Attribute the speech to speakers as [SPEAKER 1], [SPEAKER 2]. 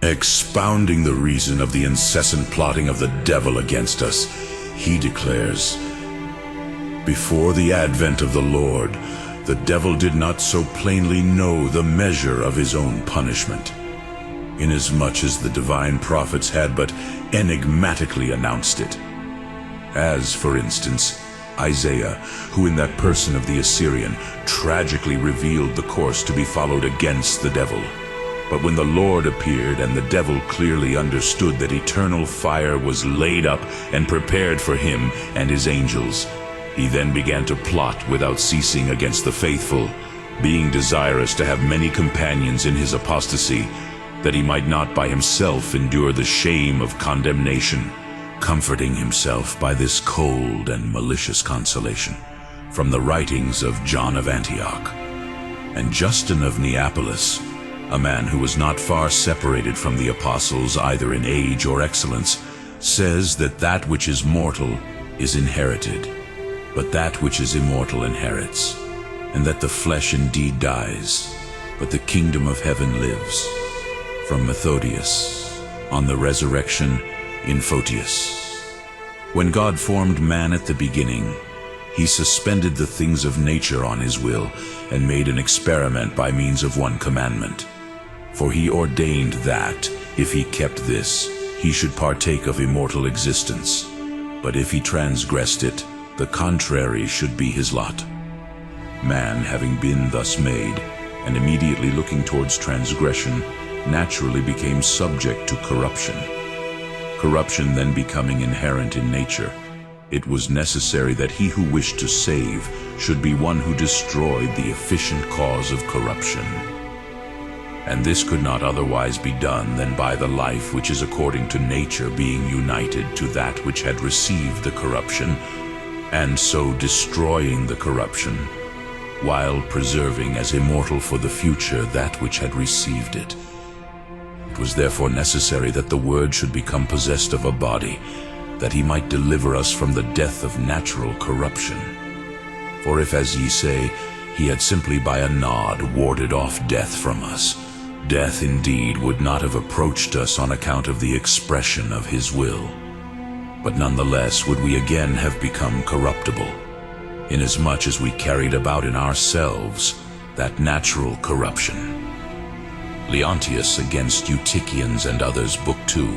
[SPEAKER 1] Expounding the reason of the incessant plotting of the devil against us, he declares, "Before the advent of the Lord, the devil did not so plainly know the measure of his own punishment, inasmuch as the divine prophets had but enigmatically announced it. As, for instance, Isaiah, who in that person of the Assyrian tragically revealed the course to be followed against the devil. But when the Lord appeared and the devil clearly understood that eternal fire was laid up and prepared for him and his angels, he then began to plot without ceasing against the faithful, being desirous to have many companions in his apostasy, that he might not by himself endure the shame of condemnation, comforting himself by this cold and malicious consolation from the writings of John of Antioch. And Justin of Neapolis, a man who was not far separated from the apostles either in age or excellence, says that that which is mortal is inherited, but that which is immortal inherits, and that the flesh indeed dies, but the kingdom of heaven lives. From Methodius, on the resurrection in Photius. When God formed man at the beginning, he suspended the things of nature on his will and made an experiment by means of one commandment. For he ordained that, if he kept this, he should partake of immortal existence. But if he transgressed it, the contrary should be his lot. Man, having been thus made, and immediately looking towards transgression, naturally became subject to corruption. Corruption then becoming inherent in nature, it was necessary that he who wished to save should be one who destroyed the efficient cause of corruption. And this could not otherwise be done than by the life which is according to nature being united to that which had received the corruption, and so destroying the corruption, while preserving as immortal for the future that which had received it. It was therefore necessary that the Word should become possessed of a body, that he might deliver us from the death of natural corruption. For if, as ye say, he had simply by a nod warded off death from us, death indeed would not have approached us on account of the expression of his will. But nonetheless would we again have become corruptible, inasmuch as we carried about in ourselves that natural corruption. Leontius against Eutychians and others, Book 2.